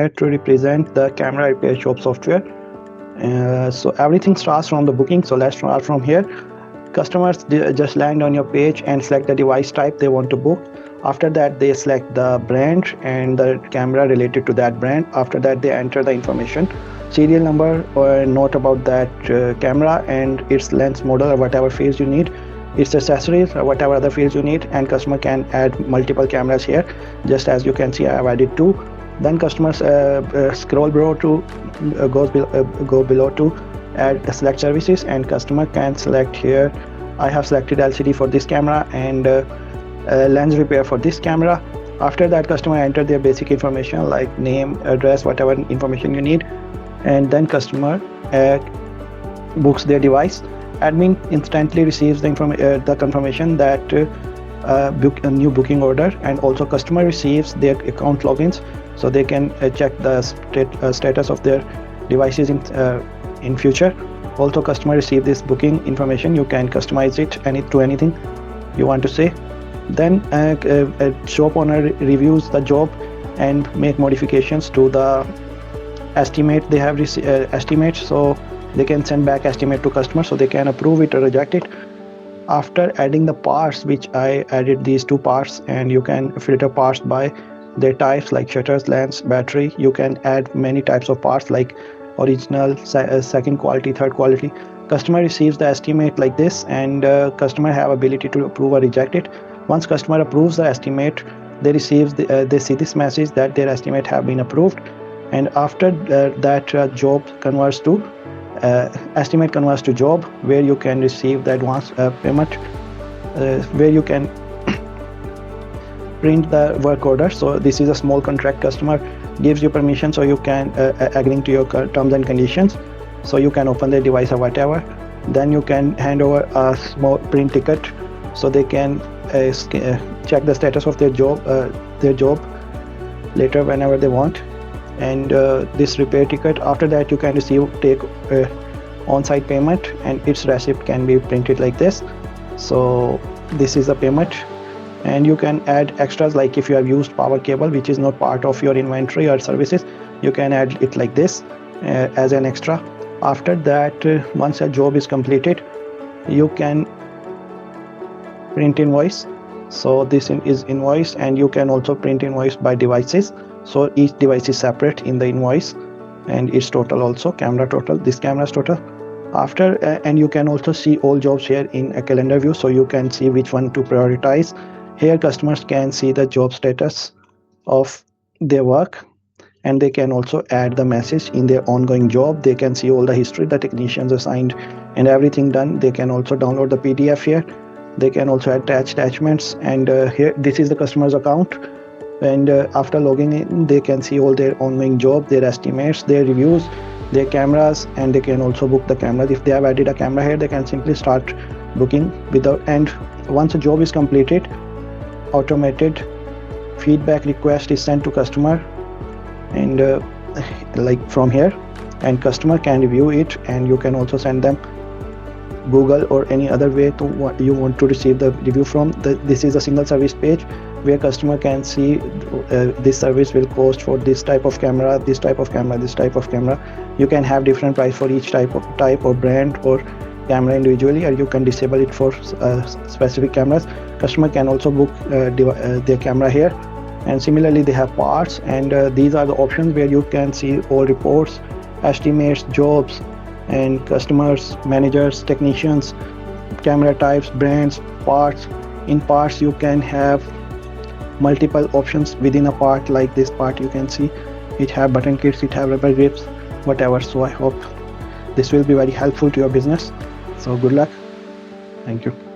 to represent the camera repair shop software. So everything starts from the booking. So let's start from here. Customers just land on your page and select the device type they want to book. After that, they select the brand and the camera related to that brand. After that, they enter the information, serial number or note about that camera and its lens model or whatever fields you need, its accessories or whatever other fields you need, and customer can add multiple cameras here. Just as you can see, I have added 2. Then customers scroll below to go below to add select services, and customer can select here. I have selected LCD for this camera and lens repair for this camera. After that, customer enter their basic information like name, address, whatever information you need, and then customer books their device. Admin instantly receives the confirmation that book a new booking order, and also customer receives their account logins so they can check the status of their devices in future. Also, customer receive this booking information. You can customize it to anything you want to say. Then shop owner reviews the job and make modifications to the estimate they have estimate, so they can send back estimate to customer so they can approve it or reject it. After adding the parts, which I added these 2 parts, and you can filter parts by their types like shutters, lens, battery. You can add many types of parts like original, second quality, third quality. Customer receives the estimate like this, and customer have ability to approve or reject it. Once customer approves the estimate, they receive they see this message that their estimate have been approved. And after that job converts to estimate converts to job, where you can receive the advance payment, where you can print the work order. So this is a small contract. Customer gives you permission, so you can agreeing to your terms and conditions, so you can open the device or whatever. Then you can hand over a small print ticket so they can check the status of their job later whenever they want. And this repair ticket, after that you can take on-site payment, and its receipt can be printed like this. So this is the payment, and you can add extras like if you have used power cable which is not part of your inventory or services, you can add it like this as an extra. After that, once a job is completed, you can print invoice. So this is invoice, and you can also print invoice by devices. So each device is separate in the invoice, and its total also, camera total, this camera's total. After and you can also see all jobs here in a calendar view, so you can see which one to prioritize. Here customers can see the job status of their work, and they can also add the message in their ongoing job. They can see all the history, the technicians assigned and everything done. They can also download the PDF here. They can also attach attachments, and here this is the customer's account, and after logging in they can see all their ongoing job, their estimates, their reviews, their cameras, and they can also book the cameras. If they have added a camera here, they can simply start booking without, and once a job is completed, automated feedback request is sent to customer, and like from here, and customer can review it, and you can also send them Google or any other way to what you want to receive the review from. This is a single service page where customer can see this service will cost for this type of camera, this type of camera, this type of camera. You can have different price for each type or brand or camera individually, or you can disable it for specific cameras. Customer can also book their camera here, and similarly they have parts, and these are the options where you can see all reports, estimates, jobs, and customers, managers, technicians, camera types, brands, parts. In parts you can have multiple options within a part. Like this part, you can see it have button kits, it have rubber grips, whatever. So I hope this will be very helpful to your business. So good luck. Thank you.